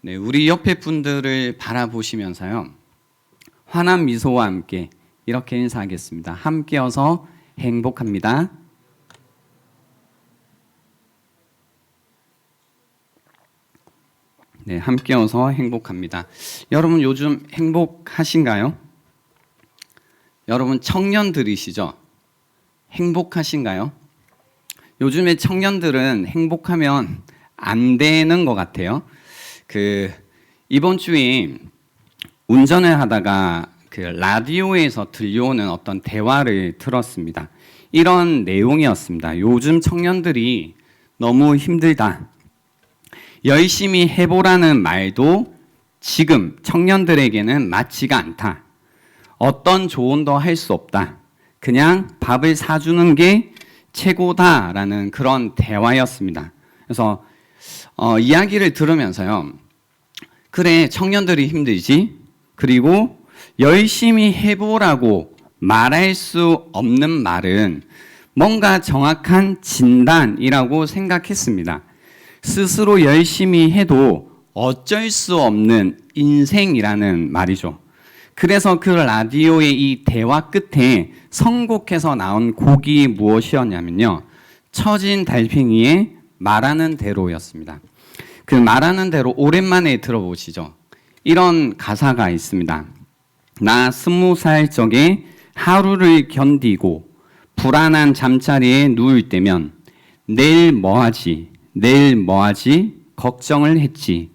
네, 우리 옆에 분들을 바라보시면서요. 환한 미소와 함께 이렇게 인사하겠습니다. 함께여서 행복합니다. 네, 함께여서 행복합니다. 여러분 요즘 행복하신가요? 여러분 청년들이시죠? 행복하신가요? 요즘에 청년들은 행복하면 안 되는 것 같아요. 이번 주에 운전을 하다가 라디오에서 들려오는 어떤 대화를 들었습니다. 이런 내용이었습니다. 요즘 청년들이 너무 힘들다. 열심히 해보라는 말도 지금 청년들에게는 맞지가 않다. 어떤 조언도 할 수 없다. 그냥 밥을 사주는 게 최고다라는 그런 대화였습니다. 그래서 이야기를 들으면서요. 그래, 청년들이 힘들지. 그리고 열심히 해보라고 말할 수 없는 말은 뭔가 정확한 진단이라고 생각했습니다. 스스로 열심히 해도 어쩔 수 없는 인생이라는 말이죠. 그래서 그 라디오의 이 대화 끝에 선곡해서 나온 곡이 무엇이었냐면요. 처진 달팽이의 말하는 대로였습니다. 그 말하는 대로 오랜만에 들어보시죠. 이런 가사가 있습니다. 나 20살 적에 하루를 견디고 불안한 잠자리에 누울 때면 내일 뭐하지? 내일 뭐하지? 걱정을 했지.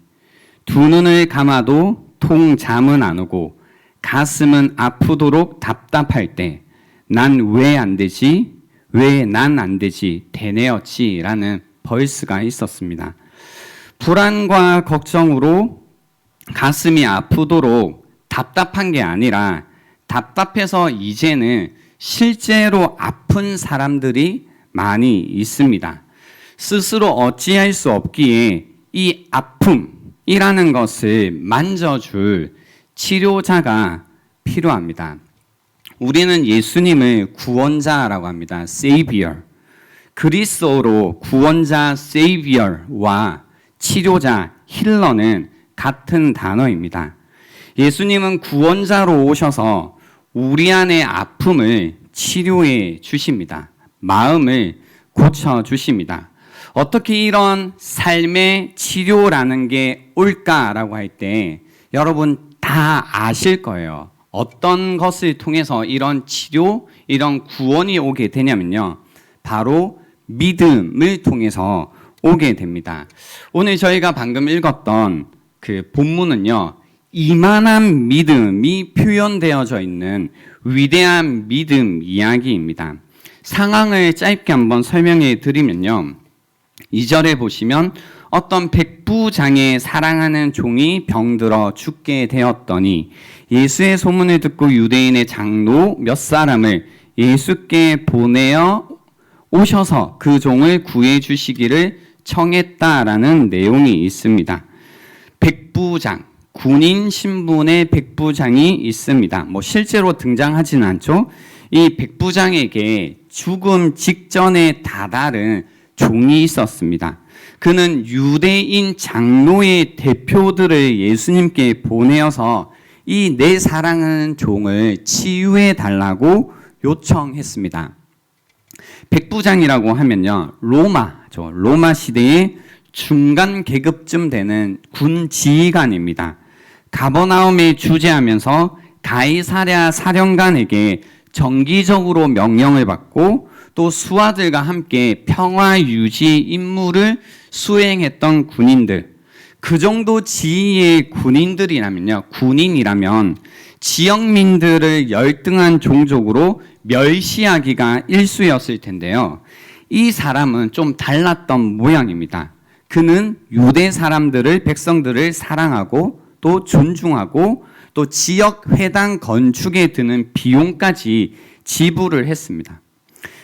두 눈을 감아도 통 잠은 안 오고 가슴은 아프도록 답답할 때 난 왜 안 되지? 왜 난 안 되지? 되뇌었지? 라는 벌스가 있었습니다. 불안과 걱정으로 가슴이 아프도록 답답한 게 아니라 답답해서 이제는 실제로 아픈 사람들이 많이 있습니다. 스스로 어찌할 수 없기에 이 아픔이라는 것을 만져줄 치료자가 필요합니다. 우리는 예수님을 구원자라고 합니다. Savior. 그리스어로 구원자 Savior와 치료자 힐러는 같은 단어입니다. 예수님은 구원자로 오셔서 우리 안의 아픔을 치료해 주십니다. 마음을 고쳐 주십니다. 어떻게 이런 삶의 치료라는 게 올까라고 할 때 여러분 다 아실 거예요. 어떤 것을 통해서 이런 치료, 이런 구원이 오게 되냐면요. 바로 믿음을 통해서 오게 됩니다. 오늘 저희가 방금 읽었던 그 본문은요. 이만한 믿음이 표현되어져 있는 위대한 믿음 이야기입니다. 상황을 짧게 한번 설명해 드리면요. 2절에 보시면 어떤 백부장의 사랑하는 종이 병들어 죽게 되었더니 예수의 소문을 듣고 유대인의 장로 몇 사람을 예수께 보내어 오셔서 그 종을 구해 주시기를 청했다라는 내용이 있습니다. 백부장, 군인 신분의 백부장이 있습니다. 실제로 등장하지는 않죠. 이 백부장에게 죽음 직전에 다다른 종이 있었습니다. 그는 유대인 장로의 대표들을 예수님께 보내어서 이 내 사랑하는 종을 치유해 달라고 요청했습니다. 백부장이라고 하면요. 로마 시대의 중간 계급쯤 되는 군 지휘관입니다. 가버나움에 주재하면서 가이사랴 사령관에게 정기적으로 명령을 받고 또 수하들과 함께 평화 유지 임무를 수행했던 군인들. 그 정도 지위의 군인이라면 지역민들을 열등한 종족으로 멸시하기가 일쑤였을 텐데요. 이 사람은 좀 달랐던 모양입니다. 그는 유대 백성들을 사랑하고 또 존중하고 또 지역 회당 건축에 드는 비용까지 지불을 했습니다.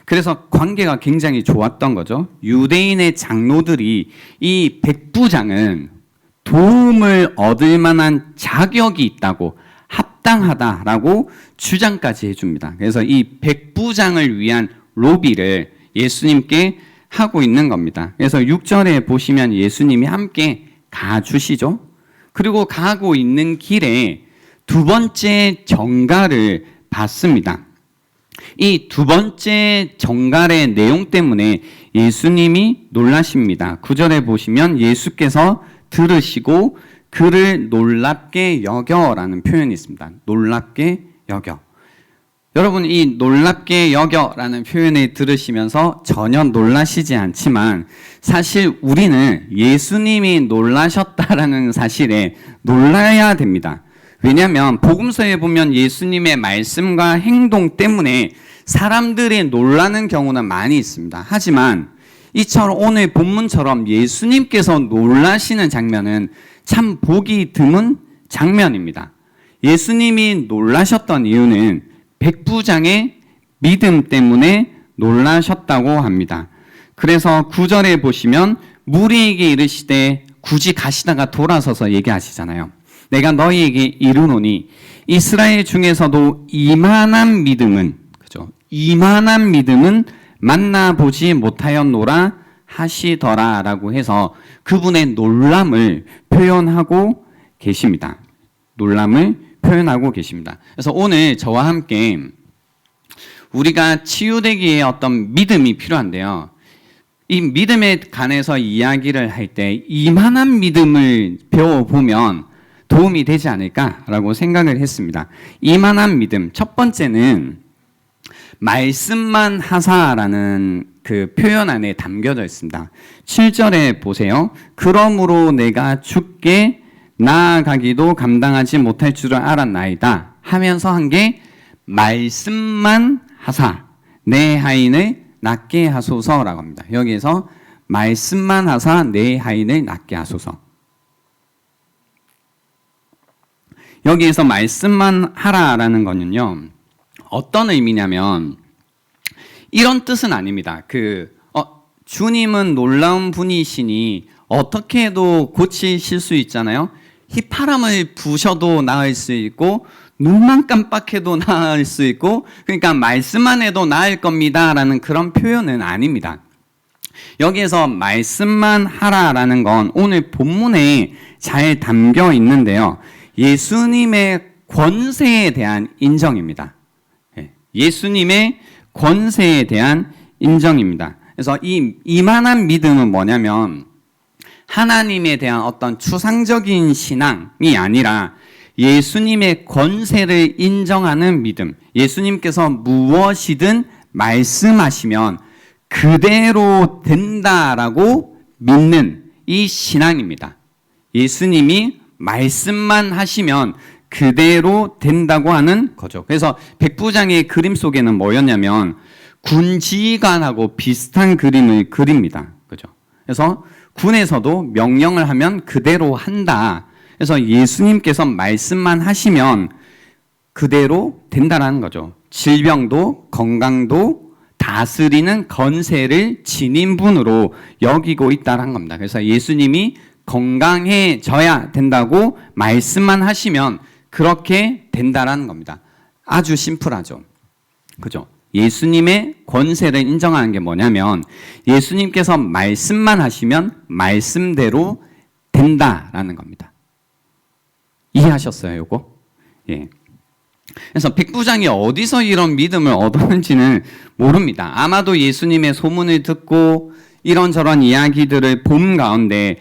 그래서 관계가 굉장히 좋았던 거죠. 유대인의 장로들이 이 백부장은 도움을 얻을 만한 자격이 있다고 합당하다라고 주장까지 해줍니다. 그래서 이 백부장을 위한 로비를 예수님께 하고 있는 겁니다. 그래서 6절에 보시면 예수님이 함께 가주시죠. 그리고 가고 있는 길에 두 번째 정갈을 받습니다. 이 두 번째 정갈의 내용 때문에 예수님이 놀라십니다. 9절에 보시면 예수께서 들으시고 그를 놀랍게 여겨라는 표현이 있습니다. 놀랍게 여겨. 여러분, 이 놀랍게 여겨라는 표현을 들으시면서 전혀 놀라시지 않지만 사실 우리는 예수님이 놀라셨다라는 사실에 놀라야 됩니다. 왜냐하면 복음서에 보면 예수님의 말씀과 행동 때문에 사람들이 놀라는 경우는 많이 있습니다. 하지만 이처럼 오늘 본문처럼 예수님께서 놀라시는 장면은 참 보기 드문 장면입니다. 예수님이 놀라셨던 이유는 백부장의 믿음 때문에 놀라셨다고 합니다. 그래서 9절에 보시면 무리에게 이르시되, 굳이 가시다가 돌아서서 얘기하시잖아요. 내가 너희에게 이르노니 이스라엘 중에서도 이만한 믿음은, 그죠? 이만한 믿음은 만나보지 못하였노라 하시더라라고 해서 그분의 놀람을 표현하고 계십니다. 놀람을 표현하고 계십니다. 그래서 오늘 저와 함께 우리가 치유되기에 어떤 믿음이 필요한데요. 이 믿음에 관해서 이야기를 할 때 이만한 믿음을 배워보면 도움이 되지 않을까라고 생각을 했습니다. 이만한 믿음, 첫 번째는 말씀만 하사라는 그 표현 안에 담겨져 있습니다. 7절에 보세요. 그러므로 내가 주께 나아가기도 감당하지 못할 줄을 알았나이다 하면서 한 게 말씀만 하사 내 하인을 낫게 하소서라고 합니다. 여기에서 말씀만 하사 내 하인을 낫게 하소서. 여기에서 말씀만 하라라는 거는요, 어떤 의미냐면 이런 뜻은 아닙니다. 주님은 놀라운 분이시니 어떻게 해도 고치실 수 있잖아요. 휘파람을 부셔도 나을 수 있고 눈만 깜빡해도 나을 수 있고, 그러니까 말씀만 해도 나을 겁니다 라는 그런 표현은 아닙니다. 여기에서 말씀만 하라라는 건 오늘 본문에 잘 담겨 있는데요, 예수님의 권세에 대한 인정입니다. 예수님의 권세에 대한 인정입니다. 그래서 이만한 믿음은 뭐냐면 하나님에 대한 어떤 추상적인 신앙이 아니라 예수님의 권세를 인정하는 믿음. 예수님께서 무엇이든 말씀하시면 그대로 된다라고 믿는 이 신앙입니다. 예수님이 말씀만 하시면 그대로 된다고 하는 거죠. 그래서 백부장의 그림 속에는 뭐였냐면 군지휘관하고 비슷한 그림을 그립니다. 그죠? 그래서 군에서도 명령을 하면 그대로 한다. 그래서 예수님께서 말씀만 하시면 그대로 된다라는 거죠. 질병도 건강도 다스리는 권세를 지닌 분으로 여기고 있다는 겁니다. 그래서 예수님이 건강해져야 된다고 말씀만 하시면 그렇게 된다라는 겁니다. 아주 심플하죠. 그죠? 예수님의 권세를 인정하는 게 뭐냐면 예수님께서 말씀만 하시면 말씀대로 된다라는 겁니다. 이해하셨어요, 요거? 예. 그래서 백부장이 어디서 이런 믿음을 얻었는지는 모릅니다. 아마도 예수님의 소문을 듣고 이런저런 이야기들을 본 가운데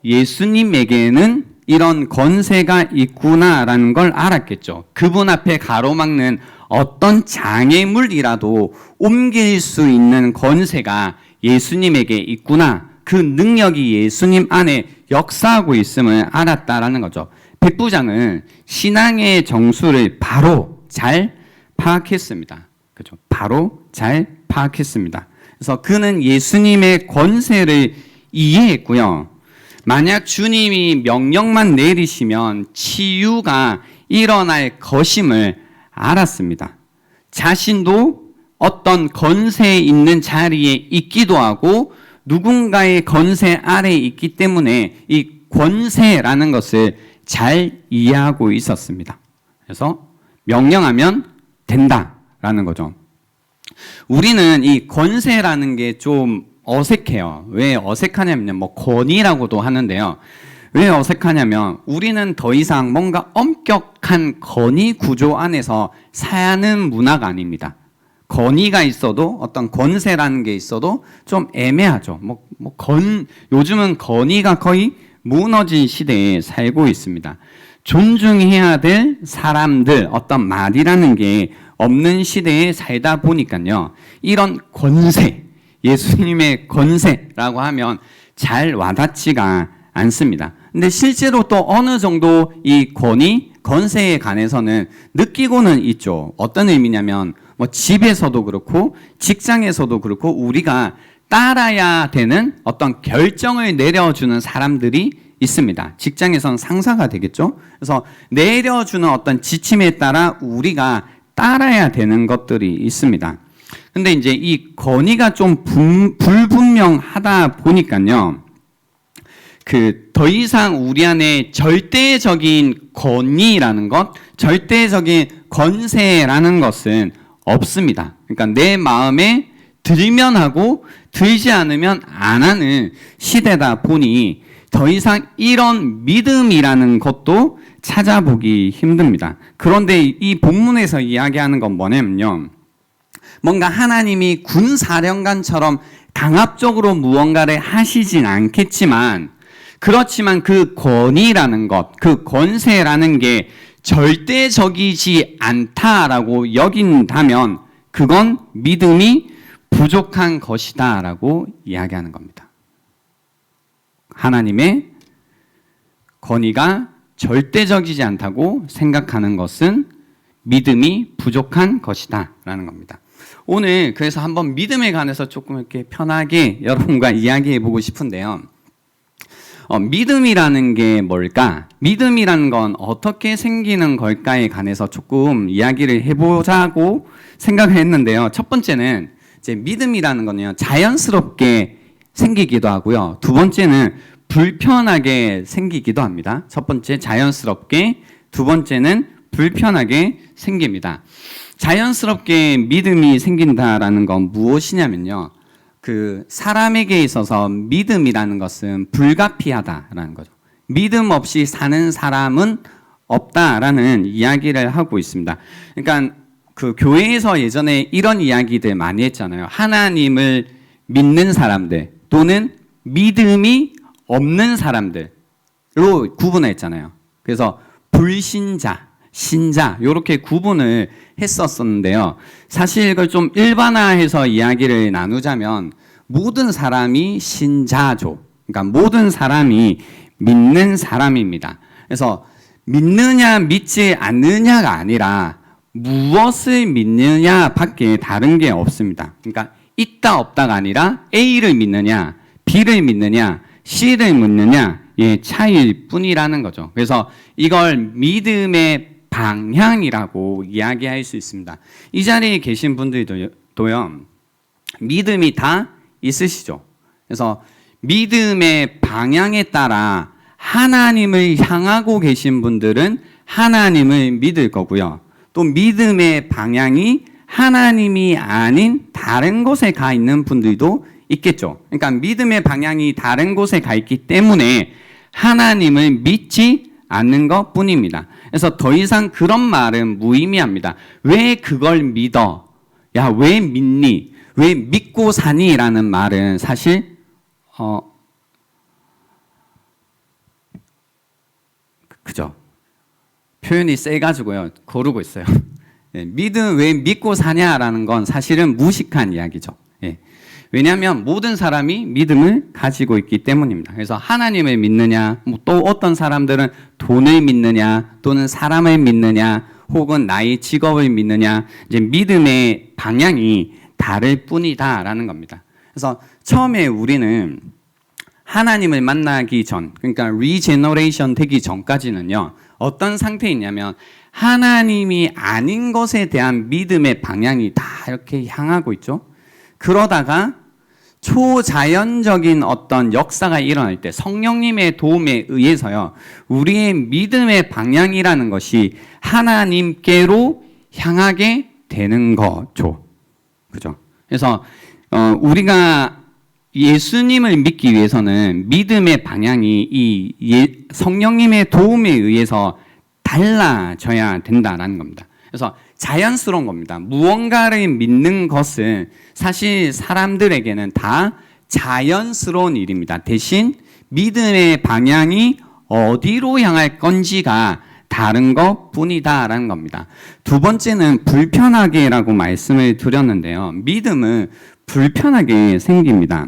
예수님에게는 이런 권세가 있구나라는 걸 알았겠죠. 그분 앞에 가로막는 어떤 장애물이라도 옮길 수 있는 권세가 예수님에게 있구나. 그 능력이 예수님 안에 역사하고 있음을 알았다라는 거죠. 백부장은 신앙의 정수를 바로 잘 파악했습니다. 그죠? 바로 잘 파악했습니다. 그래서 그는 예수님의 권세를 이해했고요. 만약 주님이 명령만 내리시면 치유가 일어날 것임을 알았습니다. 자신도 어떤 권세 있는 자리에 있기도 하고 누군가의 권세 아래에 있기 때문에 이 권세라는 것을 잘 이해하고 있었습니다. 그래서 명령하면 된다라는 거죠. 우리는 이 권세라는 게 좀 어색해요. 왜 어색하냐면 권위라고도 하는데요. 왜 어색하냐면 우리는 더 이상 뭔가 엄격한 건의 구조 안에서 사는 문화가 아닙니다. 건의가 있어도 어떤 권세라는 게 있어도 좀 애매하죠. 요즘은 건의가 거의 무너진 시대에 살고 있습니다. 존중해야 될 사람들, 어떤 말이라는 게 없는 시대에 살다 보니까요. 이런 권세, 예수님의 권세라고 하면 잘 와닿지가 않습니다. 근데 실제로 또 어느 정도 이 권위, 권세에 관해서는 느끼고는 있죠. 어떤 의미냐면 집에서도 그렇고 직장에서도 그렇고 우리가 따라야 되는 어떤 결정을 내려주는 사람들이 있습니다. 직장에서는 상사가 되겠죠. 그래서 내려주는 어떤 지침에 따라 우리가 따라야 되는 것들이 있습니다. 근데 이제 이 권위가 좀 불분명하다 보니까요. 더 이상 우리 안에 절대적인 권위라는 것, 절대적인 권세라는 것은 없습니다. 그러니까 내 마음에 들면 하고 들지 않으면 안 하는 시대다 보니 더 이상 이런 믿음이라는 것도 찾아보기 힘듭니다. 그런데 이 본문에서 이야기하는 건 뭐냐면요. 뭔가 하나님이 군사령관처럼 강압적으로 무언가를 하시진 않겠지만 그렇지만 그 권위라는 것, 그 권세라는 게 절대적이지 않다라고 여긴다면 그건 믿음이 부족한 것이다라고 이야기하는 겁니다. 하나님의 권위가 절대적이지 않다고 생각하는 것은 믿음이 부족한 것이다라는 겁니다. 오늘 그래서 한번 믿음에 관해서 조금 이렇게 편하게 여러분과 이야기해 보고 싶은데요. 믿음이라는 게 뭘까? 믿음이라는 건 어떻게 생기는 걸까에 관해서 조금 이야기를 해보자고 생각을 했는데요. 첫 번째는 이제 믿음이라는 거는요, 자연스럽게 생기기도 하고요. 두 번째는 불편하게 생기기도 합니다. 첫 번째 자연스럽게, 두 번째는 불편하게 생깁니다. 자연스럽게 믿음이 생긴다라는 건 무엇이냐면요. 사람에게 있어서 믿음이라는 것은 불가피하다라는 거죠. 믿음 없이 사는 사람은 없다라는 이야기를 하고 있습니다. 그러니까 교회에서 예전에 이런 이야기들 많이 했잖아요. 하나님을 믿는 사람들 또는 믿음이 없는 사람들로 구분했잖아요. 그래서 불신자, 신자 이렇게 구분을 했었는데요. 사실 이걸 좀 일반화해서 이야기를 나누자면 모든 사람이 신자죠. 그러니까 모든 사람이 믿는 사람입니다. 그래서 믿느냐 믿지 않느냐가 아니라 무엇을 믿느냐밖에 다른 게 없습니다. 그러니까 있다 없다가 아니라 A를 믿느냐 B를 믿느냐 C를 믿느냐의 차이일 뿐이라는 거죠. 그래서 이걸 믿음의 방향이라고 이야기할 수 있습니다. 이 자리에 계신 분들도요, 믿음이 다 있으시죠. 그래서 믿음의 방향에 따라 하나님을 향하고 계신 분들은 하나님을 믿을 거고요. 또 믿음의 방향이 하나님이 아닌 다른 곳에 가 있는 분들도 있겠죠. 그러니까 믿음의 방향이 다른 곳에 가 있기 때문에 하나님을 믿지 않는 것 뿐입니다. 그래서 더 이상 그런 말은 무의미합니다. 왜 그걸 믿어? 야, 왜 믿니? 왜 믿고 사니? 라는 말은 사실 그죠? 표현이 세가지고요. 고르고 있어요. 믿음 왜 믿고 사냐라는 건 사실은 무식한 이야기죠. 왜냐하면 모든 사람이 믿음을 가지고 있기 때문입니다. 그래서 하나님을 믿느냐, 또 어떤 사람들은 돈을 믿느냐, 또는 사람을 믿느냐, 혹은 나의 직업을 믿느냐, 이제 믿음의 방향이 다를 뿐이다라는 겁니다. 그래서 처음에 우리는 하나님을 만나기 전, 그러니까 리제너레이션 되기 전까지는요, 어떤 상태에 있냐면 하나님이 아닌 것에 대한 믿음의 방향이 다 이렇게 향하고 있죠. 그러다가 초자연적인 어떤 역사가 일어날 때 성령님의 도움에 의해서요, 우리의 믿음의 방향이라는 것이 하나님께로 향하게 되는 거죠. 그죠? 그래서 우리가 예수님을 믿기 위해서는 믿음의 방향이 성령님의 도움에 의해서 달라져야 된다라는 겁니다. 그래서 자연스러운 겁니다. 무언가를 믿는 것은 사실 사람들에게는 다 자연스러운 일입니다. 대신 믿음의 방향이 어디로 향할 건지가 다른 것 뿐이다라는 겁니다. 두 번째는 불편하게라고 말씀을 드렸는데요. 믿음은 불편하게 생깁니다.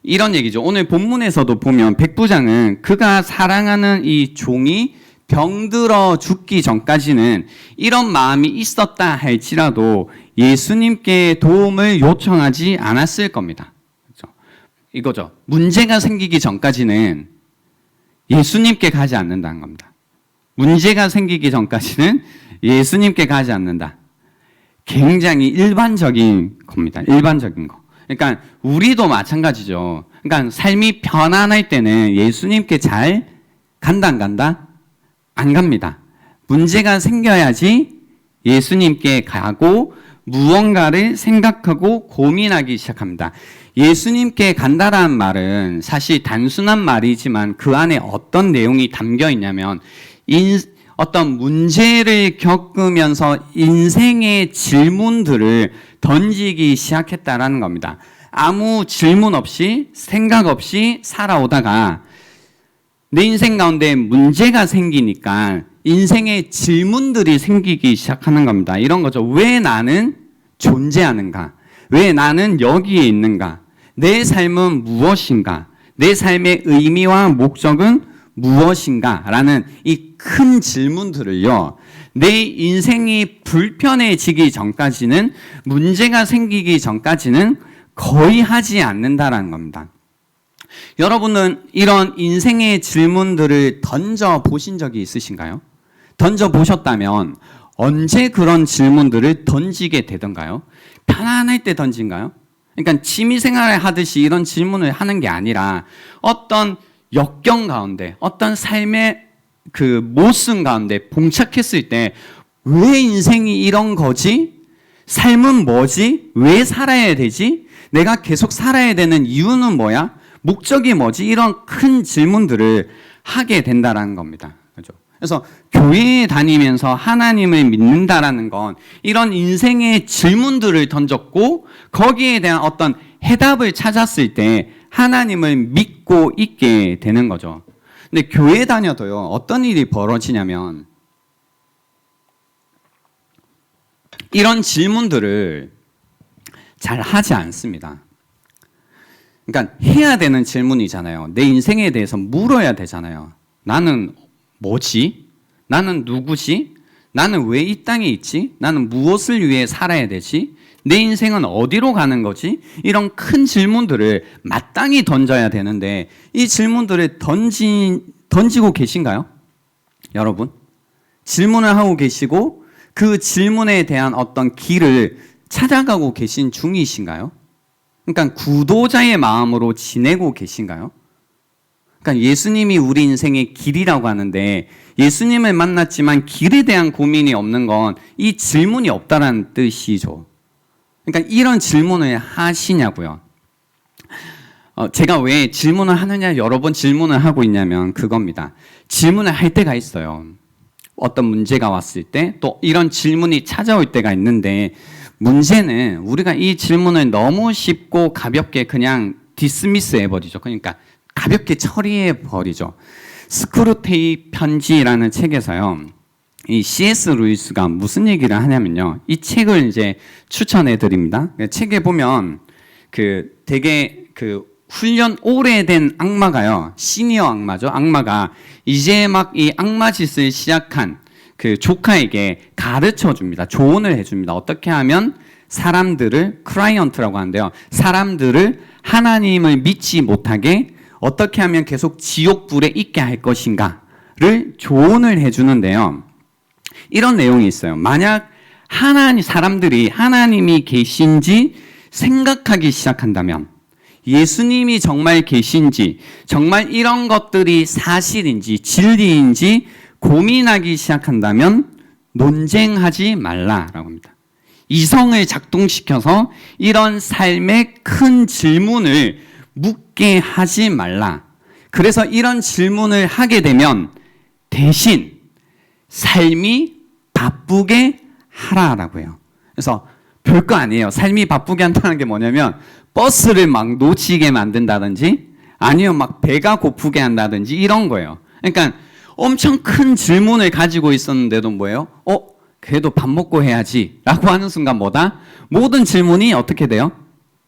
이런 얘기죠. 오늘 본문에서도 보면 백부장은 그가 사랑하는 이 종이 병들어 죽기 전까지는 이런 마음이 있었다 할지라도 예수님께 도움을 요청하지 않았을 겁니다. 그렇죠? 이거죠. 문제가 생기기 전까지는 예수님께 가지 않는다는 겁니다. 문제가 생기기 전까지는 예수님께 가지 않는다. 굉장히 일반적인 겁니다. 일반적인 거. 그러니까 우리도 마찬가지죠. 그러니까 삶이 편안할 때는 예수님께 잘 간다 안 간다? 안 갑니다. 문제가 생겨야지 예수님께 가고 무언가를 생각하고 고민하기 시작합니다. 예수님께 간다라는 말은 사실 단순한 말이지만 그 안에 어떤 내용이 담겨 있냐면 어떤 문제를 겪으면서 인생의 질문들을 던지기 시작했다라는 겁니다. 아무 질문 없이 생각 없이 살아오다가 내 인생 가운데 문제가 생기니까 인생의 질문들이 생기기 시작하는 겁니다. 이런 거죠. 왜 나는 존재하는가? 왜 나는 여기에 있는가? 내 삶은 무엇인가? 내 삶의 의미와 목적은 무엇인가? 라는 이 큰 질문들을요, 내 인생이 불편해지기 전까지는, 문제가 생기기 전까지는 거의 하지 않는다라는 겁니다. 여러분은 이런 인생의 질문들을 던져보신 적이 있으신가요? 던져보셨다면 언제 그런 질문들을 던지게 되던가요? 편안할 때 던진가요? 그러니까 취미생활을 하듯이 이런 질문을 하는 게 아니라 어떤 역경 가운데, 어떤 삶의 그 모순 가운데 봉착했을 때 왜 인생이 이런 거지? 삶은 뭐지? 왜 살아야 되지? 내가 계속 살아야 되는 이유는 뭐야? 목적이 뭐지? 이런 큰 질문들을 하게 된다라는 겁니다. 그렇죠? 그래서 교회에 다니면서 하나님을 믿는다라는 건 이런 인생의 질문들을 던졌고 거기에 대한 어떤 해답을 찾았을 때 하나님을 믿고 있게 되는 거죠. 근데 교회 다녀도요, 어떤 일이 벌어지냐면 이런 질문들을 잘 하지 않습니다. 그러니까 해야 되는 질문이잖아요. 내 인생에 대해서 물어야 되잖아요. 나는 뭐지? 나는 누구지? 나는 왜 이 땅에 있지? 나는 무엇을 위해 살아야 되지? 내 인생은 어디로 가는 거지? 이런 큰 질문들을 마땅히 던져야 되는데 이 질문들을 던지고 계신가요? 여러분? 질문을 하고 계시고 그 질문에 대한 어떤 길을 찾아가고 계신 중이신가요? 그러니까 구도자의 마음으로 지내고 계신가요? 그러니까 예수님이 우리 인생의 길이라고 하는데 예수님을 만났지만 길에 대한 고민이 없는 건 이 질문이 없다라는 뜻이죠. 그러니까 이런 질문을 하시냐고요. 제가 왜 질문을 하느냐 여러 번 질문을 하고 있냐면 그겁니다. 질문을 할 때가 있어요. 어떤 문제가 왔을 때 또 이런 질문이 찾아올 때가 있는데 문제는 우리가 이 질문을 너무 쉽고 가볍게 그냥 디스미스 해버리죠. 그러니까 가볍게 처리해버리죠. 스크루테이 편지라는 책에서요. 이 C.S. 루이스가 무슨 얘기를 하냐면요. 이 책을 이제 추천해 드립니다. 책에 보면 되게 훈련 오래된 악마가요. 시니어 악마죠. 악마가 이제 막 이 악마 짓을 시작한 그 조카에게 가르쳐 줍니다. 조언을 해 줍니다. 어떻게 하면 사람들을 클라이언트라고 하는데요. 사람들을 하나님을 믿지 못하게 어떻게 하면 계속 지옥불에 있게 할 것인가를 조언을 해 주는데요. 이런 내용이 있어요. 만약 사람들이 하나님이 계신지 생각하기 시작한다면 예수님이 정말 계신지 정말 이런 것들이 사실인지 진리인지 고민하기 시작한다면 논쟁하지 말라라고 합니다. 이성을 작동시켜서 이런 삶의 큰 질문을 묻게 하지 말라. 그래서 이런 질문을 하게 되면 대신 삶이 바쁘게 하라라고 해요. 그래서 별거 아니에요. 삶이 바쁘게 한다는 게 뭐냐면 버스를 막 놓치게 만든다든지 아니면 막 배가 고프게 한다든지 이런 거예요. 그러니까 엄청 큰 질문을 가지고 있었는데도 뭐예요? 그래도 밥 먹고 해야지 라고 하는 순간 뭐다? 모든 질문이 어떻게 돼요?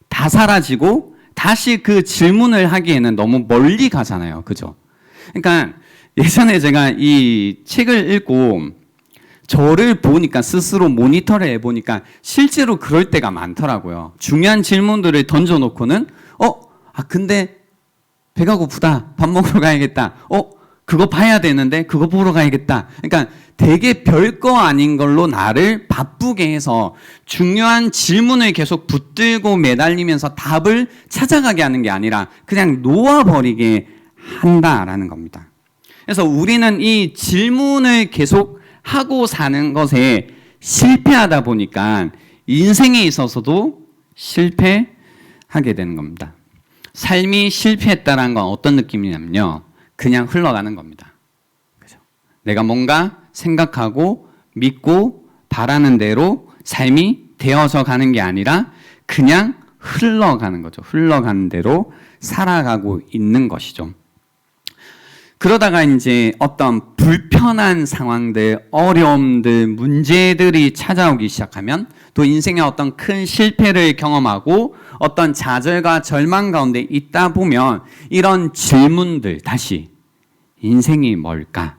다 사라지고 다시 그 질문을 하기에는 너무 멀리 가잖아요. 그죠? 그러니까 예전에 제가 이 책을 읽고 저를 보니까 스스로 모니터를 해보니까 실제로 그럴 때가 많더라고요. 중요한 질문들을 던져놓고는 근데 배가 고프다. 밥 먹으러 가야겠다. 그거 봐야 되는데 그거 보러 가야겠다. 그러니까 되게 별거 아닌 걸로 나를 바쁘게 해서 중요한 질문을 계속 붙들고 매달리면서 답을 찾아가게 하는 게 아니라 그냥 놓아버리게 한다라는 겁니다. 그래서 우리는 이 질문을 계속 하고 사는 것에 실패하다 보니까 인생에 있어서도 실패하게 되는 겁니다. 삶이 실패했다는 건 어떤 느낌이냐면요. 그냥 흘러가는 겁니다. 그죠? 내가 뭔가 생각하고 믿고 바라는 대로 삶이 되어져 가는 게 아니라 그냥 흘러가는 거죠. 흘러가는 대로 살아가고 있는 것이죠. 그러다가 이제 어떤 불편한 상황들, 어려움들, 문제들이 찾아오기 시작하면 또 인생의 어떤 큰 실패를 경험하고 어떤 좌절과 절망 가운데 있다 보면 이런 질문들 다시 인생이 뭘까?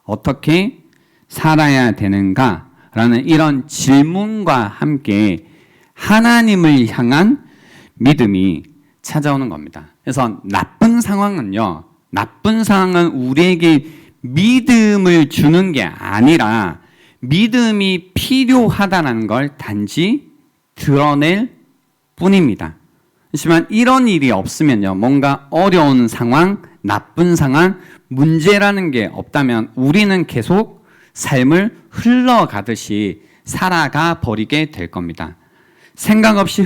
어떻게 살아야 되는가? 라는 이런 질문과 함께 하나님을 향한 믿음이 찾아오는 겁니다. 그래서 나쁜 상황은 우리에게 믿음을 주는 게 아니라 믿음이 필요하다는 걸 단지 드러낼 뿐입니다. 하지만 이런 일이 없으면요, 뭔가 어려운 상황, 나쁜 상황, 문제라는 게 없다면 우리는 계속 삶을 흘러가듯이 살아가 버리게 될 겁니다. 생각 없이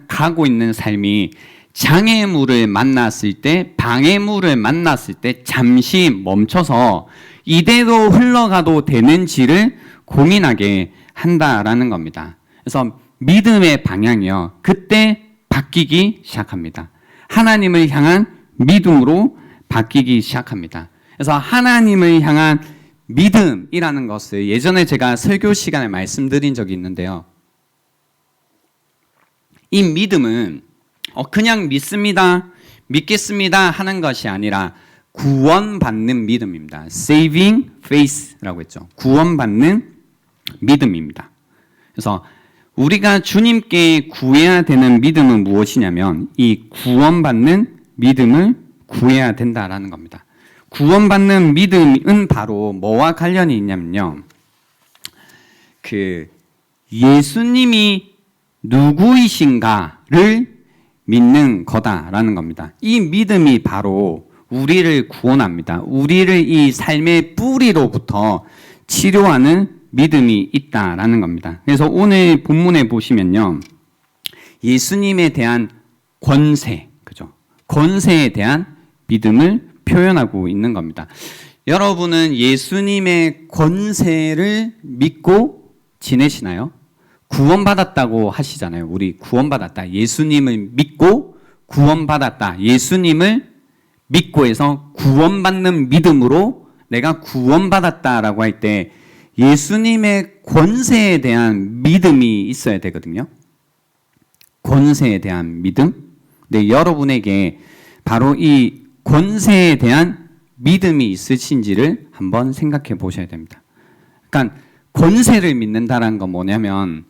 가고 있는 삶이 장애물을 만났을 때, 방해물을 만났을 때 잠시 멈춰서 이대로 흘러가도 되는지를 고민하게 한다라는 겁니다. 그래서 믿음의 방향이요, 그때 바뀌기 시작합니다. 하나님을 향한 믿음으로 바뀌기 시작합니다. 그래서 하나님을 향한 믿음이라는 것을 예전에 제가 설교 시간에 말씀드린 적이 있는데요. 이 믿음은 그냥 믿겠습니다 하는 것이 아니라 구원받는 믿음입니다. Saving faith라고 했죠. 구원받는 믿음입니다. 그래서 우리가 주님께 구해야 되는 믿음은 무엇이냐면 이 구원받는 믿음을 구해야 된다라는 겁니다. 구원받는 믿음은 바로 뭐와 관련이 있냐면요, 예수님이 누구이신가를 믿는 거다라는 겁니다. 이 믿음이 바로 우리를 구원합니다. 우리를 이 삶의 뿌리로부터 치료하는 믿음이 있다라는 겁니다. 그래서 오늘 본문에 보시면요, 예수님에 대한 권세, 그죠? 권세에 대한 믿음을 표현하고 있는 겁니다. 여러분은 예수님의 권세를 믿고 지내시나요? 구원받았다고 하시잖아요. 우리 구원받았다. 예수님을 믿고 구원받았다. 예수님을 믿고 해서 구원받는 믿음으로 내가 구원받았다라고 할 때 예수님의 권세에 대한 믿음이 있어야 되거든요. 권세에 대한 믿음. 근데 여러분에게 바로 이 권세에 대한 믿음이 있으신지를 한번 생각해 보셔야 됩니다. 그러니까 권세를 믿는다는 건 뭐냐면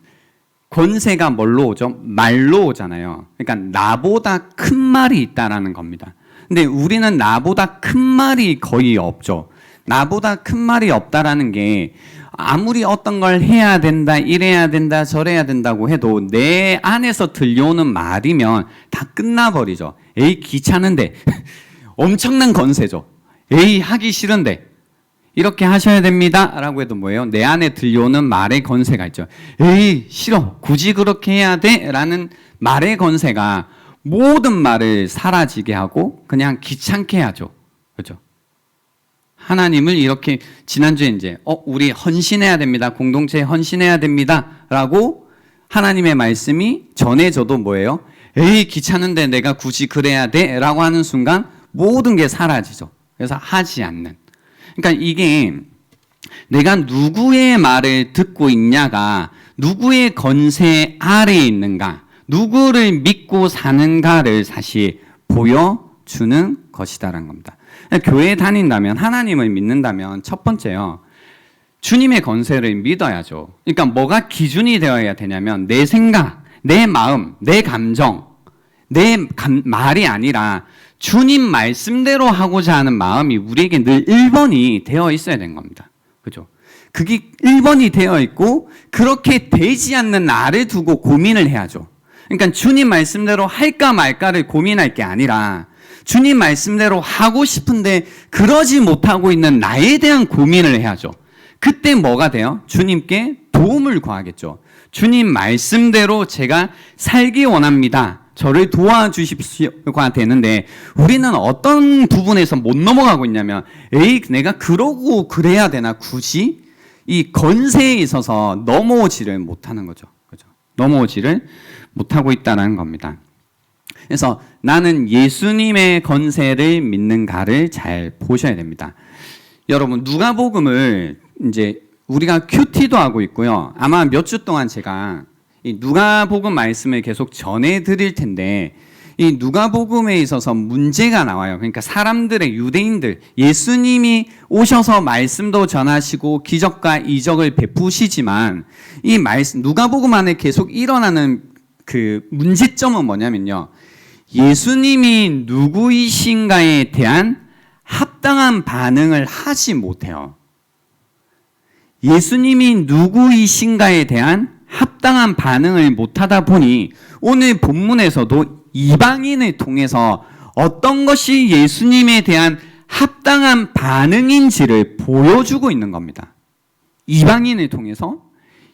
권세가 뭘로 오죠? 말로 오잖아요. 그러니까 나보다 큰 말이 있다라는 겁니다. 근데 우리는 나보다 큰 말이 거의 없죠. 나보다 큰 말이 없다라는 게 아무리 어떤 걸 해야 된다, 이래야 된다, 저래야 된다고 해도 내 안에서 들려오는 말이면 다 끝나버리죠. 에이, 귀찮은데. 엄청난 권세죠. 에이, 하기 싫은데. 이렇게 하셔야 됩니다 라고 해도 뭐예요? 내 안에 들려오는 말의 건세가 있죠. 에이 싫어, 굳이 그렇게 해야 돼? 라는 말의 건세가 모든 말을 사라지게 하고 그냥 귀찮게 하죠. 그죠? 하나님을 이렇게 지난주에 이제 우리 헌신해야 됩니다. 공동체에 헌신해야 됩니다 라고 하나님의 말씀이 전해져도 뭐예요? 에이 귀찮은데 내가 굳이 그래야 돼? 라고 하는 순간 모든 게 사라지죠. 그래서 하지 않는. 그러니까 이게 내가 누구의 말을 듣고 있냐가 누구의 건세 아래에 있는가, 누구를 믿고 사는가를 사실 보여주는 것이다라는 겁니다. 교회에 다닌다면, 하나님을 믿는다면 첫 번째요, 주님의 건세를 믿어야죠. 그러니까 뭐가 기준이 되어야 되냐면 내 생각, 내 마음, 내 감정, 말이 아니라 주님 말씀대로 하고자 하는 마음이 우리에게 늘 1번이 되어 있어야 되는 겁니다. 그죠? 그게 1번이 되어 있고 그렇게 되지 않는 나를 두고 고민을 해야죠. 그러니까 주님 말씀대로 할까 말까를 고민할 게 아니라 주님 말씀대로 하고 싶은데 그러지 못하고 있는 나에 대한 고민을 해야죠. 그때 뭐가 돼요? 주님께 도움을 구하겠죠. 주님 말씀대로 제가 살기 원합니다. 저를 도와주십시오가 되는데 우리는 어떤 부분에서 못 넘어가고 있냐면 에이 내가 그러고 그래야 되나 굳이? 이 건세에 있어서 넘어오지를 못하는 거죠. 그죠? 넘어오지를 못하고 있다는 겁니다. 그래서 나는 예수님의 건세를 믿는가를 잘 보셔야 됩니다. 여러분 누가복음을 이제 우리가 큐티도 하고 있고요. 아마 몇 주 동안 제가 이 누가복음 말씀을 계속 전해드릴 텐데 이 누가복음에 있어서 문제가 나와요. 그러니까 사람들의 유대인들 예수님이 오셔서 말씀도 전하시고 기적과 이적을 베푸시지만 이 말씀 누가복음 안에 계속 일어나는 그 문제점은 뭐냐면요. 예수님이 누구이신가에 대한 합당한 반응을 하지 못해요. 예수님이 누구이신가에 대한 합당한 반응을 못하다 보니 오늘 본문에서도 이방인을 통해서 어떤 것이 예수님에 대한 합당한 반응인지를 보여주고 있는 겁니다. 이방인을 통해서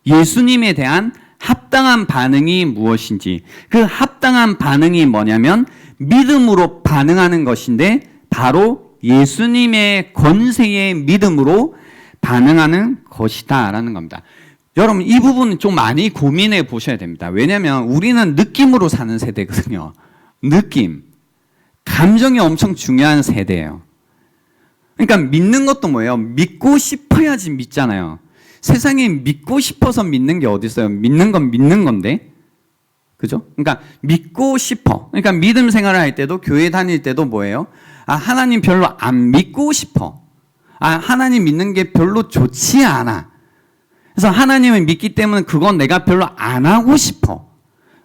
예수님에 대한 합당한 반응이 무엇인지, 그 합당한 반응이 뭐냐면 믿음으로 반응하는 것인데 바로 예수님의 건세의 믿음으로 반응하는 것이다 라는 겁니다. 여러분 이 부분은 좀 많이 고민해 보셔야 됩니다. 왜냐하면 우리는 느낌으로 사는 세대거든요. 느낌, 감정이 엄청 중요한 세대예요. 그러니까 믿는 것도 뭐예요? 믿고 싶어야지 믿잖아요. 세상에 믿고 싶어서 믿는 게 어디 있어요? 믿는 건 믿는 건데, 그죠? 그러니까 믿고 싶어. 그러니까 믿음 생활을 할 때도 교회 다닐 때도 뭐예요? 아 하나님 별로 안 믿고 싶어. 아 하나님 믿는 게 별로 좋지 않아. 그래서 하나님을 믿기 때문에 그건 내가 별로 안 하고 싶어.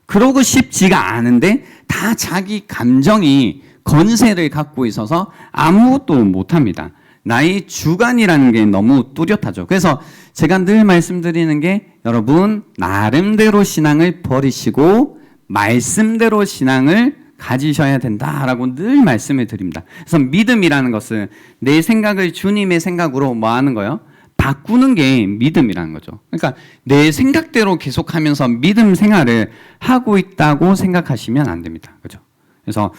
그러고 싶지가 않은데 다 자기 감정이 건세를 갖고 있어서 아무것도 못합니다. 나의 주관이라는 게 너무 뚜렷하죠. 그래서 제가 늘 말씀드리는 게 여러분 나름대로 신앙을 버리시고 말씀대로 신앙을 가지셔야 된다라고 늘 말씀을 드립니다. 그래서 믿음이라는 것은 내 생각을 주님의 생각으로 뭐 하는 거예요? 바꾸는 게 믿음이라는 거죠. 그러니까 내 생각대로 계속하면서 믿음 생활을 하고 있다고 생각하시면 안 됩니다. 그죠? 그래서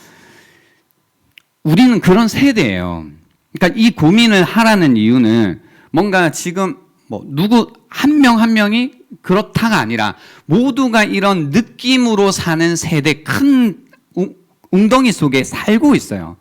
우리는 그런 세대예요. 그러니까 이 고민을 하라는 이유는 뭔가 지금 뭐 누구 한 명 한 명이 그렇다가 아니라 모두가 이런 느낌으로 사는 세대 큰 웅덩이 속에 살고 있어요.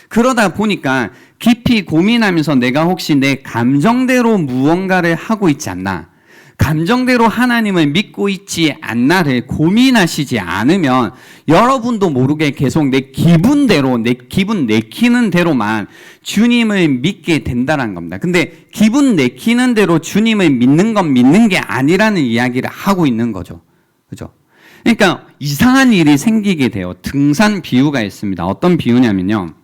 그러다 보니까 깊이 고민하면서 내가 혹시 내 감정대로 무언가를 하고 있지 않나, 감정대로 하나님을 믿고 있지 않나를 고민하시지 않으면 여러분도 모르게 계속 내 기분대로, 내 기분 내키는 대로만 주님을 믿게 된다는 겁니다. 근데 기분 내키는 대로 주님을 믿는 건 믿는 게 아니라는 이야기를 하고 있는 거죠. 그죠? 그러니까 이상한 일이 생기게 돼요. 등산 비유가 있습니다. 어떤 비유냐면요.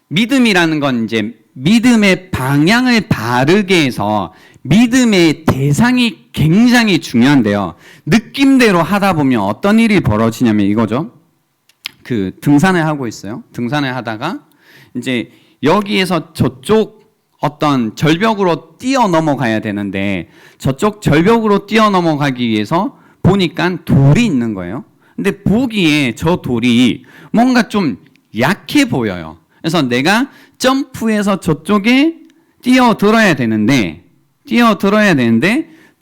믿음이라는 건 이제 믿음의 방향을 바르게 해서 믿음의 대상이 굉장히 중요한데요. 느낌대로 하다 보면 어떤 일이 벌어지냐면 이거죠. 그 등산을 하고 있어요. 등산을 하다가 이제 여기에서 저쪽 어떤 절벽으로 뛰어넘어가야 되는데 저쪽 절벽으로 뛰어넘어가기 위해서 보니까 돌이 있는 거예요. 근데 보기에 저 돌이 뭔가 좀 약해 보여요. 그래서 내가 점프해서 저쪽에 뛰어들어야 되는데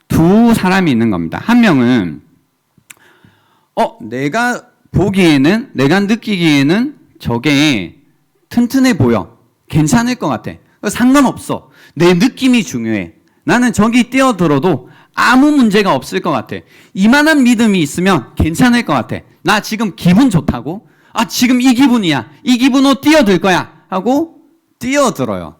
두 사람이 있는 겁니다. 한 명은 내가 느끼기에는 저게 튼튼해 보여. 괜찮을 것 같아. 상관없어. 내 느낌이 중요해. 나는 저기 뛰어들어도 아무 문제가 없을 것 같아. 이만한 믿음이 있으면 괜찮을 것 같아. 나 지금 기분 좋다고? 지금 이 기분이야. 이 기분으로 뛰어들 거야. 하고 뛰어들어요.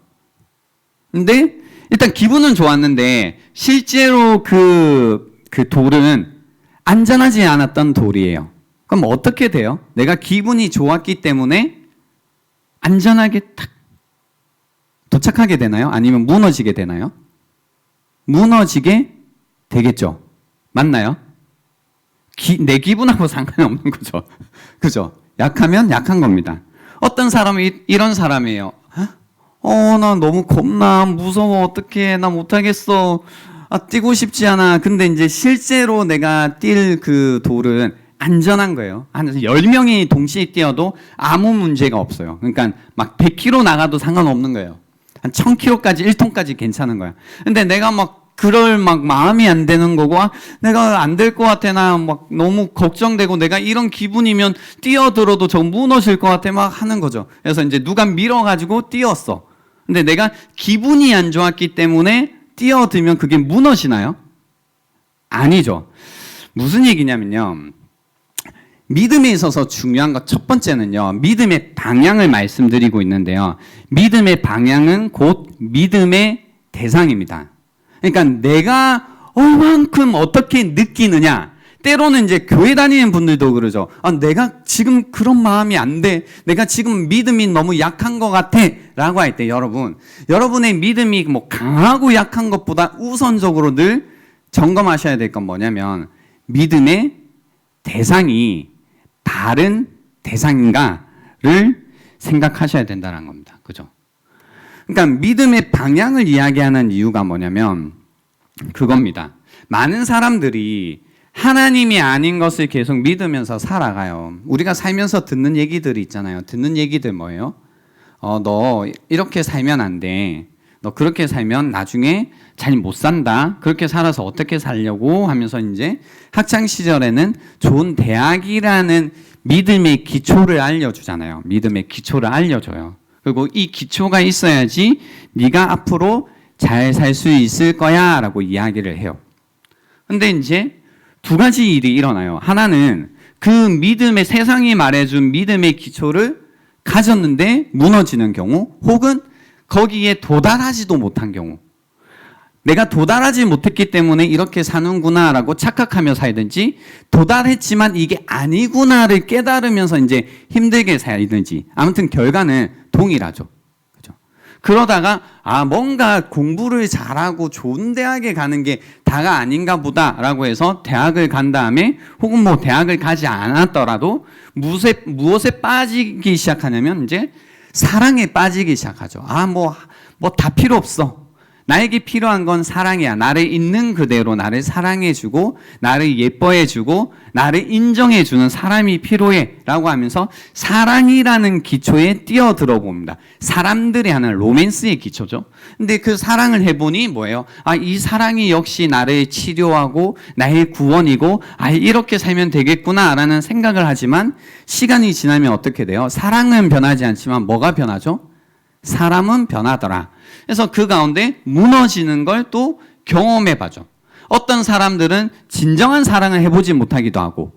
근데 일단 기분은 좋았는데 실제로 그 돌은 안전하지 않았던 돌이에요. 그럼 어떻게 돼요? 내가 기분이 좋았기 때문에 안전하게 탁 도착하게 되나요? 아니면 무너지게 되나요? 무너지게 되겠죠. 맞나요? 내 기분하고 상관이 없는 거죠. 그죠? 약하면 약한 겁니다. 어떤 사람이 이런 사람이에요. 나 너무 겁나, 무서워, 어떡해, 나 못하겠어, 뛰고 싶지 않아. 근데 이제 실제로 내가 뛸 그 돌은 안전한 거예요. 한 10명이 동시에 뛰어도 아무 문제가 없어요. 그러니까 막 100km 나가도 상관없는 거예요. 한 1000km까지, 1톤까지 괜찮은 거야. 근데 내가 그럴 마음이 안 되는 거고, 내가 안 될 것 같아, 나 너무 걱정되고, 내가 이런 기분이면 뛰어들어도 저 무너질 것 같아, 하는 거죠. 그래서 이제 누가 밀어가지고 뛰었어. 근데 내가 기분이 안 좋았기 때문에 뛰어들면 그게 무너지나요? 아니죠. 무슨 얘기냐면요. 믿음에 있어서 중요한 것 첫 번째는요. 믿음의 방향을 말씀드리고 있는데요. 믿음의 방향은 곧 믿음의 대상입니다. 그러니까 내가 얼만큼 어떻게 느끼느냐. 때로는 이제 교회 다니는 분들도 그러죠. 내가 지금 그런 마음이 안 돼. 내가 지금 믿음이 너무 약한 것 같아. 라고 할 때 여러분의 믿음이 강하고 약한 것보다 우선적으로 늘 점검하셔야 될 건 뭐냐면 믿음의 대상이 다른 대상인가를 생각하셔야 된다는 겁니다. 그죠? 그러니까 믿음의 방향을 이야기하는 이유가 뭐냐면 그겁니다. 많은 사람들이 하나님이 아닌 것을 계속 믿으면서 살아가요. 우리가 살면서 듣는 얘기들이 있잖아요. 듣는 얘기들 뭐예요? 너 이렇게 살면 안 돼. 너 그렇게 살면 나중에 잘 못 산다. 그렇게 살아서 어떻게 살려고 하면서 이제 학창 시절에는 좋은 대학이라는 믿음의 기초를 알려주잖아요. 믿음의 기초를 알려줘요. 그리고 이 기초가 있어야지 네가 앞으로 잘 살 수 있을 거야 라고 이야기를 해요. 근데 이제 두 가지 일이 일어나요. 하나는 그 믿음의 세상이 말해준 믿음의 기초를 가졌는데 무너지는 경우, 혹은 거기에 도달하지도 못한 경우. 내가 도달하지 못했기 때문에 이렇게 사는구나 라고 착각하며 살든지, 도달했지만 이게 아니구나를 깨달으면서 이제 힘들게 살든지, 아무튼 결과는 동일하죠. 그죠? 그러다가 뭔가 공부를 잘하고 좋은 대학에 가는 게 다가 아닌가 보다라고 해서 대학을 간 다음에, 혹은 대학을 가지 않았더라도 무엇에 빠지기 시작하냐면 이제 사랑에 빠지기 시작하죠. 다 필요 없어. 나에게 필요한 건 사랑이야. 나를 있는 그대로 나를 사랑해주고, 나를 예뻐해주고, 나를 인정해주는 사람이 필요해. 라고 하면서 사랑이라는 기초에 뛰어들어 봅니다. 사람들이 하는 로맨스의 기초죠. 근데 그 사랑을 해보니 뭐예요? 이 사랑이 역시 나를 치료하고, 나의 구원이고, 이렇게 살면 되겠구나. 라는 생각을 하지만, 시간이 지나면 어떻게 돼요? 사랑은 변하지 않지만 뭐가 변하죠? 사람은 변하더라. 그래서 그 가운데 무너지는 걸 또 경험해 봐죠. 어떤 사람들은 진정한 사랑을 해보지 못하기도 하고,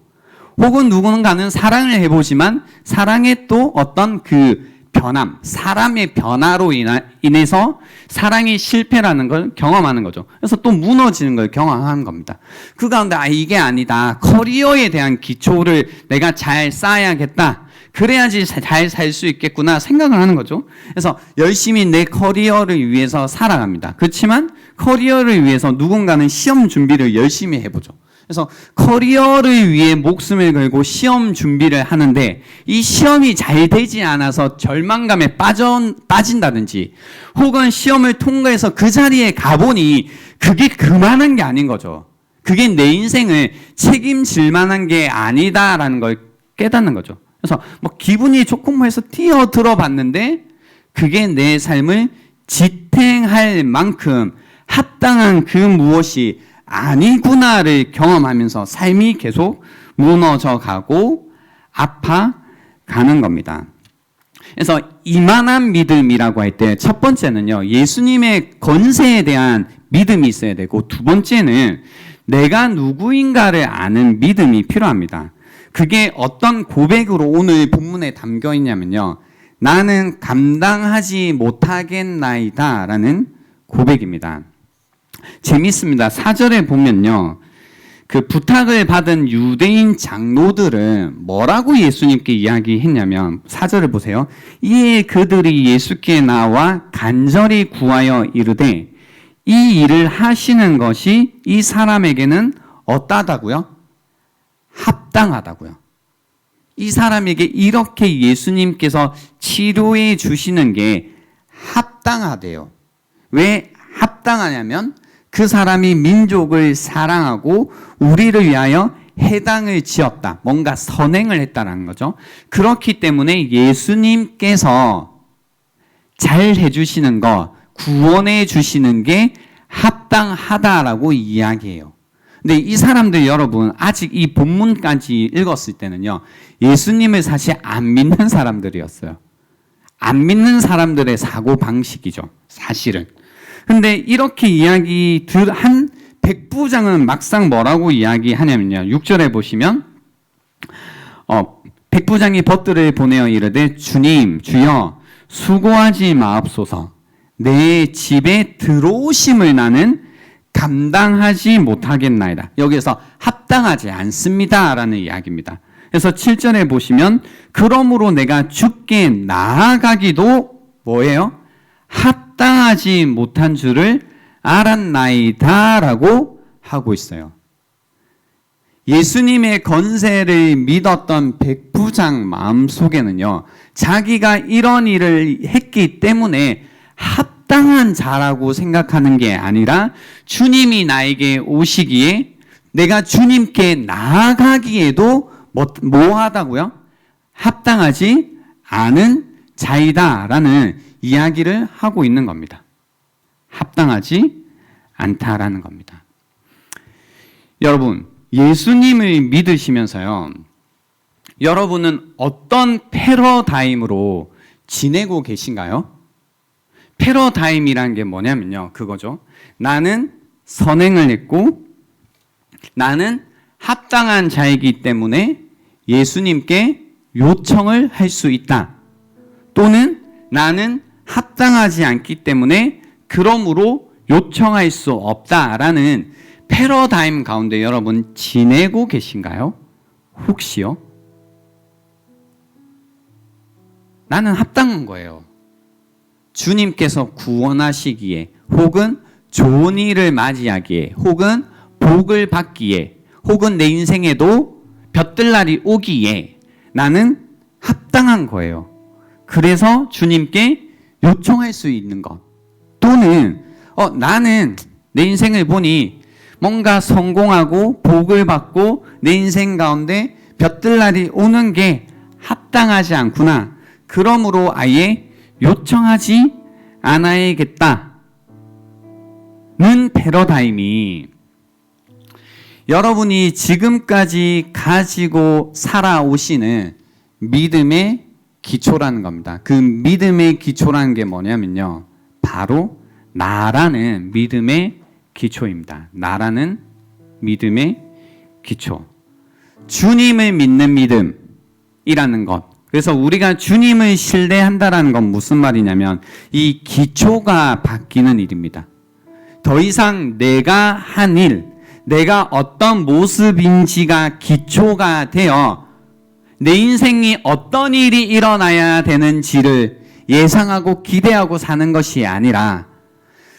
혹은 누군가는 사랑을 해보지만 사랑의 또 어떤 그 변함, 사람의 변화로 인해서 사랑의 실패라는 걸 경험하는 거죠. 그래서 또 무너지는 걸 경험하는 겁니다. 그 가운데 이게 아니다. 커리어에 대한 기초를 내가 잘 쌓아야겠다. 그래야지 잘 살 수 있겠구나 생각을 하는 거죠. 그래서 열심히 내 커리어를 위해서 살아갑니다. 그렇지만 커리어를 위해서 누군가는 시험 준비를 열심히 해보죠. 그래서 커리어를 위해 목숨을 걸고 시험 준비를 하는데 이 시험이 잘 되지 않아서 절망감에 빠진다든지 혹은 시험을 통과해서 그 자리에 가보니 그게 그만한 게 아닌 거죠. 그게 내 인생을 책임질 만한 게 아니다라는 걸 깨닫는 거죠. 그래서 뭐 기분이 조금 해서 뛰어들어 봤는데 그게 내 삶을 지탱할 만큼 합당한 그 무엇이 아니구나를 경험하면서 삶이 계속 무너져 가고 아파가는 겁니다. 그래서 이만한 믿음이라고 할 때 첫 번째는요, 예수님의 권세에 대한 믿음이 있어야 되고, 두 번째는 내가 누구인가를 아는 믿음이 필요합니다. 그게 어떤 고백으로 오늘 본문에 담겨 있냐면요, 나는 감당하지 못하겠나이다 라는 고백입니다. 재밌습니다. 4절에 보면요, 그 부탁을 받은 유대인 장로들은 뭐라고 예수님께 이야기했냐면 4절을 보세요. 이에 그들이 예수께 나와 간절히 구하여 이르되 이 일을 하시는 것이 이 사람에게는 어떠하다고요? 합당하다고요. 이 사람에게 이렇게 예수님께서 치료해 주시는 게 합당하대요. 왜 합당하냐면 그 사람이 민족을 사랑하고 우리를 위하여 해당을 지었다. 뭔가 선행을 했다는 거죠. 그렇기 때문에 예수님께서 잘 해주시는 거, 구원해 주시는 게 합당하다라고 이야기해요. 근데 이 사람들 여러분 아직 이 본문까지 읽었을 때는요, 예수님을 사실 안 믿는 사람들이었어요. 안 믿는 사람들의 사고 방식이죠. 사실은. 근데 이렇게 이야기한 백부장은 막상 뭐라고 이야기하냐면요. 6절에 보시면 백부장이 벗들을 보내어 이르되 주님 주여 수고하지 마옵소서 내 집에 들어오심을 나는 감당하지 못하겠나이다. 여기에서 합당하지 않습니다 라는 이야기입니다. 그래서 7절에 보시면 그러므로 내가 주께 나아가기도 뭐예요? 합당하지 못한 줄을 알았나이다 라고 하고 있어요. 예수님의 권세를 믿었던 백부장 마음속에는요, 자기가 이런 일을 했기 때문에 합당한 자라고 생각하는 게 아니라 주님이 나에게 오시기에 내가 주님께 나아가기에도 뭐하다고요? 합당하지 않은 자이다라는 이야기를 하고 있는 겁니다. 합당하지 않다라는 겁니다. 여러분, 예수님을 믿으시면서요, 여러분은 어떤 패러다임으로 지내고 계신가요? 패러다임이란 게 뭐냐면요, 그거죠. 나는 선행을 했고 나는 합당한 자이기 때문에 예수님께 요청을 할 수 있다. 또는 나는 합당하지 않기 때문에 그러므로 요청할 수 없다라는 패러다임 가운데 여러분 지내고 계신가요? 혹시요? 나는 합당한 거예요. 주님께서 구원하시기에 혹은 좋은 일을 맞이하기에 혹은 복을 받기에 혹은 내 인생에도 볕들날이 오기에 나는 합당한 거예요. 그래서 주님께 요청할 수 있는 것. 또는 나는 내 인생을 보니 뭔가 성공하고 복을 받고 내 인생 가운데 볕들날이 오는 게 합당하지 않구나. 그러므로 아예 요청하지 않아야겠다는 패러다임이 여러분이 지금까지 가지고 살아오시는 믿음의 기초라는 겁니다. 그 믿음의 기초라는 게 뭐냐면요, 바로 나라는 믿음의 기초입니다. 나라는 믿음의 기초. 주님을 믿는 믿음이라는 것. 그래서 우리가 주님을 신뢰한다라는 건 무슨 말이냐면 이 기초가 바뀌는 일입니다. 더 이상 내가 한 일, 내가 어떤 모습인지가 기초가 되어 내 인생이 어떤 일이 일어나야 되는지를 예상하고 기대하고 사는 것이 아니라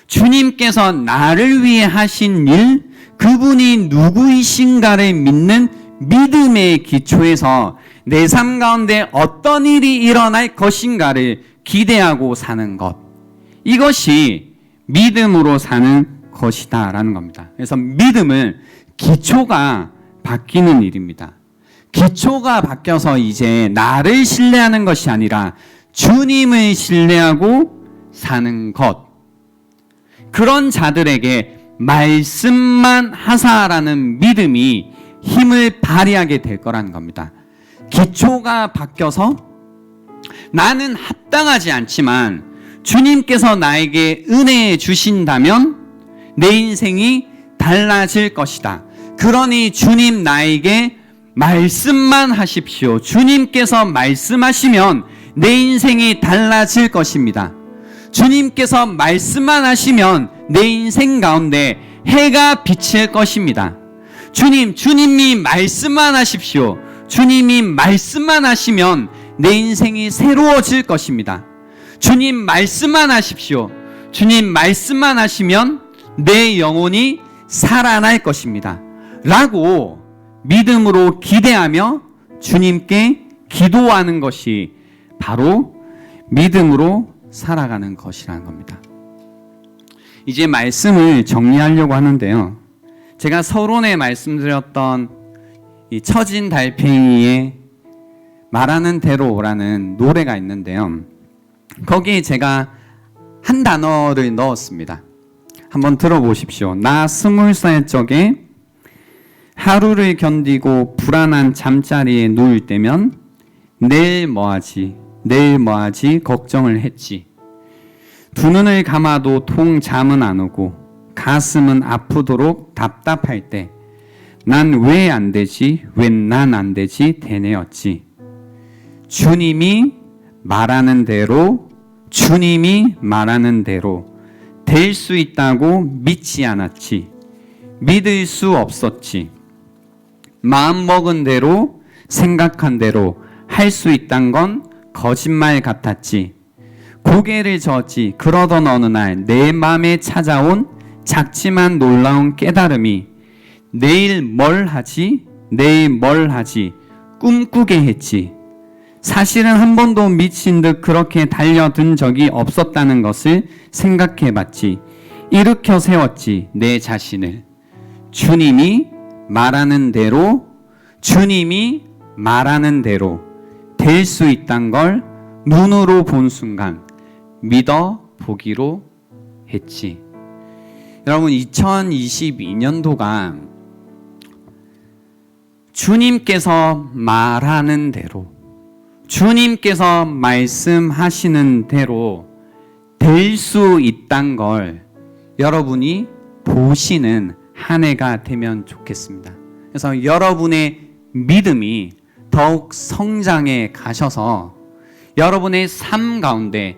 주님께서 나를 위해 하신 일, 그분이 누구이신가를 믿는 믿음의 기초에서 내 삶 가운데 어떤 일이 일어날 것인가를 기대하고 사는 것. 이것이 믿음으로 사는 것이다 라는 겁니다. 그래서 믿음은 기초가 바뀌는 일입니다. 기초가 바뀌어서 이제 나를 신뢰하는 것이 아니라 주님을 신뢰하고 사는 것. 그런 자들에게 말씀만 하사라는 믿음이 힘을 발휘하게 될 거라는 겁니다. 기초가 바뀌어서 나는 합당하지 않지만 주님께서 나에게 은혜 주신다면 내 인생이 달라질 것이다. 그러니 주님 나에게 말씀만 하십시오. 주님께서 말씀하시면 내 인생이 달라질 것입니다. 주님께서 말씀만 하시면 내 인생 가운데 해가 비칠 것입니다. 주님이 말씀만 하십시오. 주님이 말씀만 하시면 내 인생이 새로워질 것입니다. 주님 말씀만 하십시오. 주님 말씀만 하시면 내 영혼이 살아날 것입니다. 라고 믿음으로 기대하며 주님께 기도하는 것이 바로 믿음으로 살아가는 것이라는 겁니다. 이제 말씀을 정리하려고 하는데요. 제가 서론에 말씀드렸던 이 처진 달팽이의 말하는 대로라는 노래가 있는데요. 거기에 제가 한 단어를 넣었습니다. 한번 들어보십시오. 나 20살 적에 하루를 견디고 불안한 잠자리에 누울 때면 내일 뭐하지 걱정을 했지. 두 눈을 감아도 통 잠은 안 오고 가슴은 아프도록 답답할 때 난 왜 안 되지? 웬 난 안 되지? 되뇌었지. 주님이 말하는 대로 될 수 있다고 믿지 않았지. 믿을 수 없었지. 마음먹은 대로 생각한 대로 할 수 있단 건 거짓말 같았지. 고개를 저었지. 그러던 어느 날 내 마음에 찾아온 작지만 놀라운 깨달음이 내일 뭘 하지 꿈꾸게 했지. 사실은 한 번도 미친 듯 그렇게 달려든 적이 없었다는 것을 생각해 봤지. 일으켜 세웠지 내 자신을. 주님이 말하는 대로 될 수 있단 걸 눈으로 본 순간 믿어 보기로 했지. 여러분, 2022년도가 주님께서 말하는 대로, 주님께서 말씀하시는 대로 될 수 있단 걸 여러분이 보시는 한 해가 되면 좋겠습니다. 그래서 여러분의 믿음이 더욱 성장해 가셔서 여러분의 삶 가운데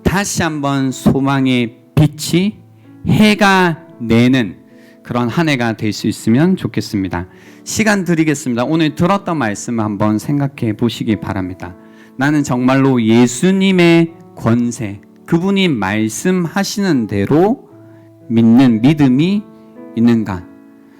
다시 한번 소망의 빛이 해가 내는 그런 한 해가 될 수 있으면 좋겠습니다. 시간 드리겠습니다. 오늘 들었던 말씀을 한번 생각해 보시기 바랍니다. 나는 정말로 예수님의 권세, 그분이 말씀하시는 대로 믿는 믿음이 있는가?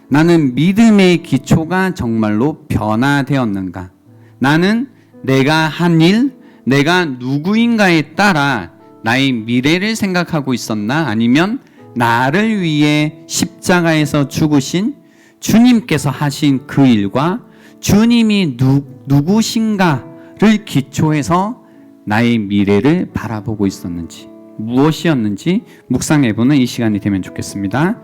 나는 믿음의 기초가 정말로 변화되었는가? 나는 내가 한 일, 내가 누구인가에 따라 나의 미래를 생각하고 있었나? 아니면 나를 위해 십자가에서 죽으신 주님께서 하신 그 일과 주님이 누구신가를 기초해서 나의 미래를 바라보고 있었는지, 무엇이었는지 묵상해보는 이 시간이 되면 좋겠습니다.